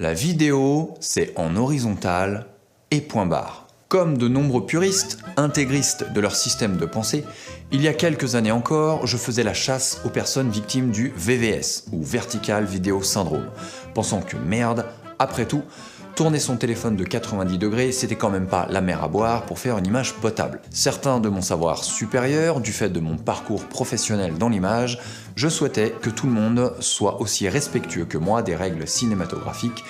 La vidéo, c'est en horizontal et point barre. Comme de nombreux puristes, intégristes de leur système de pensée, il y a quelques années encore, je faisais la chasse aux personnes victimes du VVS, ou Vertical Video Syndrome, pensant que merde, après tout, tourner son téléphone de 90 degrés, c'était quand même pas la mer à boire pour faire une image potable. Certain de mon savoir supérieur, du fait de mon parcours professionnel dans l'image, je souhaitais que tout le monde soit aussi respectueux que moi des règles cinématographiques,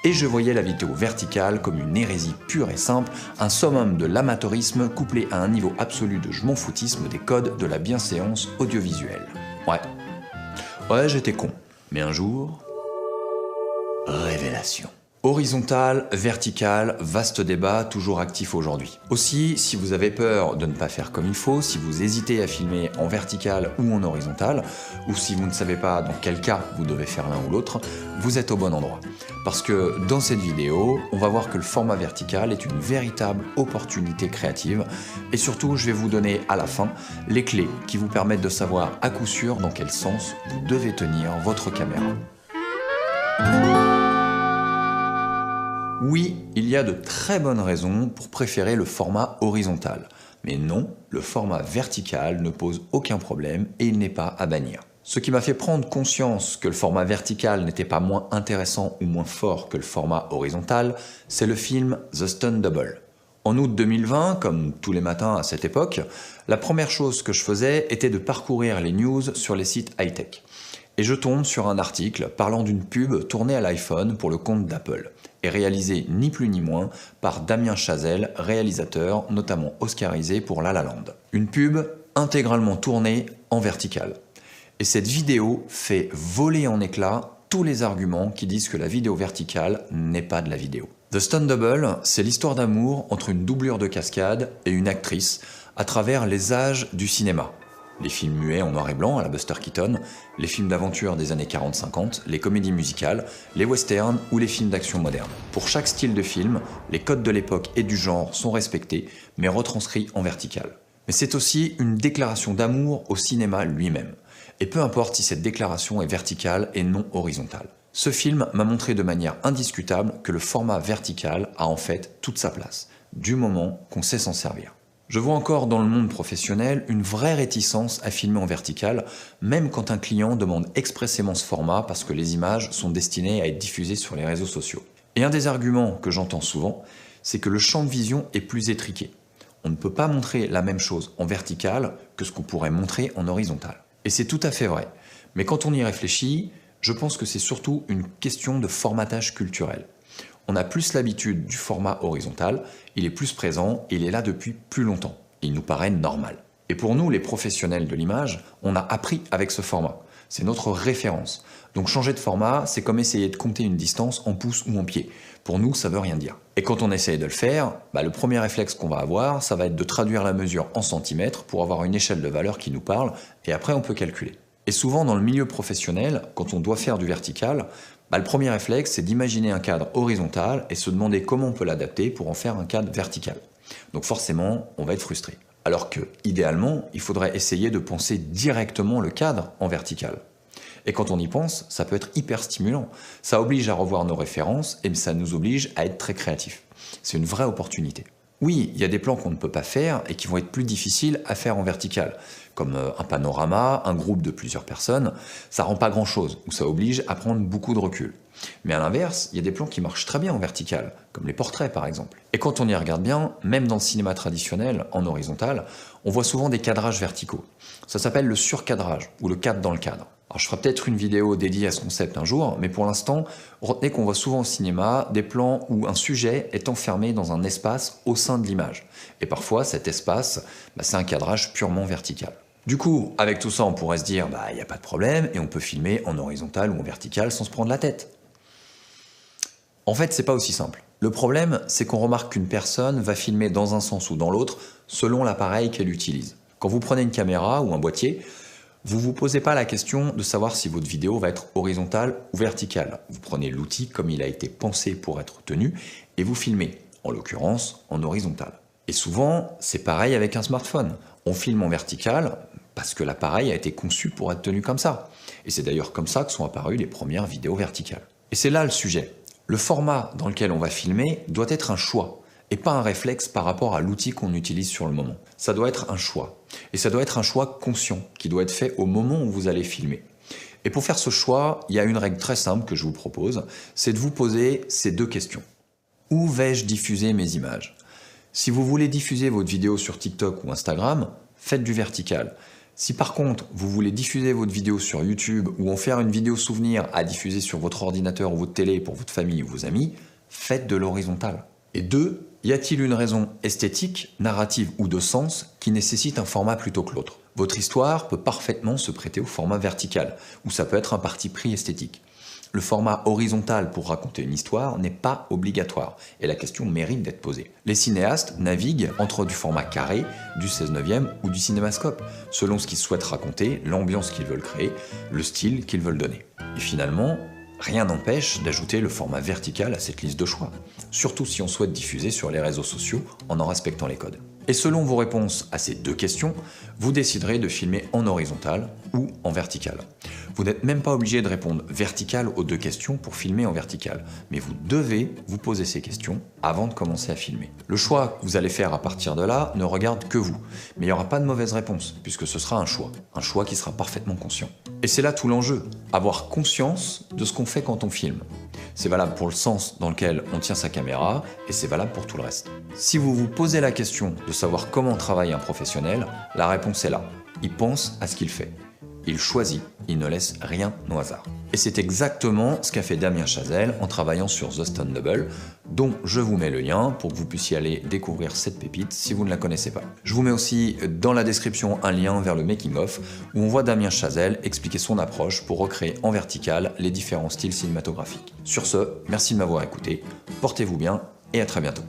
et je voyais la vidéo verticale comme une hérésie pure et simple, un summum de l'amateurisme couplé à un niveau absolu de je m'en foutisme des codes de la bienséance audiovisuelle. Ouais, j'étais con. Mais un jour... révélation. Horizontal, vertical, vaste débat, toujours actif aujourd'hui. Aussi, si vous avez peur de ne pas faire comme il faut, si vous hésitez à filmer en vertical ou en horizontal, ou si vous ne savez pas dans quel cas vous devez faire l'un ou l'autre, vous êtes au bon endroit. Parce que dans cette vidéo, on va voir que le format vertical est une véritable opportunité créative, et surtout, je vais vous donner à la fin les clés qui vous permettent de savoir à coup sûr dans quel sens vous devez tenir votre caméra. Oui, il y a de très bonnes raisons pour préférer le format horizontal. Mais non, le format vertical ne pose aucun problème et il n'est pas à bannir. Ce qui m'a fait prendre conscience que le format vertical n'était pas moins intéressant ou moins fort que le format horizontal, c'est le film The Stunt Double. En août 2020, comme tous les matins à cette époque, la première chose que je faisais était de parcourir les news sur les sites high-tech. Et je tombe sur un article parlant d'une pub tournée à l'iPhone pour le compte d'Apple, et réalisée ni plus ni moins par Damien Chazelle, réalisateur notamment oscarisé pour La La Land. Une pub intégralement tournée en verticale. Et cette vidéo fait voler en éclats tous les arguments qui disent que la vidéo verticale n'est pas de la vidéo. The Stunt Double, c'est l'histoire d'amour entre une doublure de cascade et une actrice à travers les âges du cinéma. Les films muets en noir et blanc à la Buster Keaton, les films d'aventure des années 40-50, les comédies musicales, les westerns ou les films d'action modernes. Pour chaque style de film, les codes de l'époque et du genre sont respectés, mais retranscrits en vertical. Mais c'est aussi une déclaration d'amour au cinéma lui-même. Et peu importe si cette déclaration est verticale et non horizontale. Ce film m'a montré de manière indiscutable que le format vertical a en fait toute sa place, du moment qu'on sait s'en servir. Je vois encore dans le monde professionnel une vraie réticence à filmer en vertical, même quand un client demande expressément ce format parce que les images sont destinées à être diffusées sur les réseaux sociaux. Et un des arguments que j'entends souvent, c'est que le champ de vision est plus étriqué. On ne peut pas montrer la même chose en vertical que ce qu'on pourrait montrer en horizontal. Et c'est tout à fait vrai. Mais quand on y réfléchit, je pense que c'est surtout une question de formatage culturel. On a plus l'habitude du format horizontal, il est plus présent et il est là depuis plus longtemps. Il nous paraît normal. Et pour nous, les professionnels de l'image, on a appris avec ce format. C'est notre référence. Donc changer de format, c'est comme essayer de compter une distance en pouces ou en pieds. Pour nous, ça veut rien dire. Et quand on essaye de le faire, le premier réflexe qu'on va avoir, ça va être de traduire la mesure en centimètres pour avoir une échelle de valeur qui nous parle, et après on peut calculer. Et souvent dans le milieu professionnel, quand on doit faire du vertical, le premier réflexe, c'est d'imaginer un cadre horizontal et se demander comment on peut l'adapter pour en faire un cadre vertical. Donc forcément, on va être frustré. Alors que, idéalement, il faudrait essayer de penser directement le cadre en vertical. Et quand on y pense, ça peut être hyper stimulant. Ça oblige à revoir nos références et ça nous oblige à être très créatifs. C'est une vraie opportunité. Oui, il y a des plans qu'on ne peut pas faire et qui vont être plus difficiles à faire en vertical, comme un panorama, un groupe de plusieurs personnes. Ça rend pas grand-chose, ou ça oblige à prendre beaucoup de recul. Mais à l'inverse, il y a des plans qui marchent très bien en vertical, comme les portraits par exemple. Et quand on y regarde bien, même dans le cinéma traditionnel, en horizontal, on voit souvent des cadrages verticaux. Ça s'appelle le surcadrage, ou le cadre dans le cadre. Alors je ferai peut-être une vidéo dédiée à ce concept un jour, mais pour l'instant, retenez qu'on voit souvent au cinéma des plans où un sujet est enfermé dans un espace au sein de l'image. Et parfois, cet espace, c'est un cadrage purement vertical. Du coup, avec tout ça, on pourrait se dire, il n'y a pas de problème, et on peut filmer en horizontal ou en vertical sans se prendre la tête. En fait, c'est pas aussi simple. Le problème, c'est qu'on remarque qu'une personne va filmer dans un sens ou dans l'autre, selon l'appareil qu'elle utilise. Quand vous prenez une caméra ou un boîtier, vous ne vous posez pas la question de savoir si votre vidéo va être horizontale ou verticale. Vous prenez l'outil comme il a été pensé pour être tenu et vous filmez, en l'occurrence en horizontal. Et souvent, c'est pareil avec un smartphone. On filme en vertical parce que l'appareil a été conçu pour être tenu comme ça. Et c'est d'ailleurs comme ça que sont apparues les premières vidéos verticales. Et c'est là le sujet. Le format dans lequel on va filmer doit être un choix et pas un réflexe par rapport à l'outil qu'on utilise sur le moment. Ça doit être un choix. Et ça doit être un choix conscient qui doit être fait au moment où vous allez filmer. Et pour faire ce choix, il y a une règle très simple que je vous propose, c'est de vous poser ces deux questions. Où vais-je diffuser mes images? Si vous voulez diffuser votre vidéo sur TikTok ou Instagram, faites du vertical. Si par contre, vous voulez diffuser votre vidéo sur YouTube ou en faire une vidéo souvenir à diffuser sur votre ordinateur ou votre télé pour votre famille ou vos amis, faites de l'horizontal. Et deux, y a-t-il une raison esthétique, narrative ou de sens qui nécessite un format plutôt que l'autre? Votre histoire peut parfaitement se prêter au format vertical, ou ça peut être un parti pris esthétique. Le format horizontal pour raconter une histoire n'est pas obligatoire, et la question mérite d'être posée. Les cinéastes naviguent entre du format carré, du 16/9 ou du cinémascope, selon ce qu'ils souhaitent raconter, l'ambiance qu'ils veulent créer, le style qu'ils veulent donner. Et finalement, rien n'empêche d'ajouter le format vertical à cette liste de choix, surtout si on souhaite diffuser sur les réseaux sociaux en respectant les codes. Et selon vos réponses à ces deux questions, vous déciderez de filmer en horizontal ou en vertical. Vous n'êtes même pas obligé de répondre vertical aux deux questions pour filmer en vertical, mais vous devez vous poser ces questions avant de commencer à filmer. Le choix que vous allez faire à partir de là ne regarde que vous, mais il n'y aura pas de mauvaise réponse, puisque ce sera un choix qui sera parfaitement conscient. Et c'est là tout l'enjeu, avoir conscience de ce qu'on fait quand on filme. C'est valable pour le sens dans lequel on tient sa caméra et c'est valable pour tout le reste. Si vous vous posez la question de savoir comment travaille un professionnel, la réponse est là. Il pense à ce qu'il fait. Il choisit, il ne laisse rien au hasard. Et c'est exactement ce qu'a fait Damien Chazelle en travaillant sur The Stunt Double, dont je vous mets le lien pour que vous puissiez aller découvrir cette pépite si vous ne la connaissez pas. Je vous mets aussi dans la description un lien vers le making-of où on voit Damien Chazelle expliquer son approche pour recréer en vertical les différents styles cinématographiques. Sur ce, merci de m'avoir écouté, portez-vous bien et à très bientôt.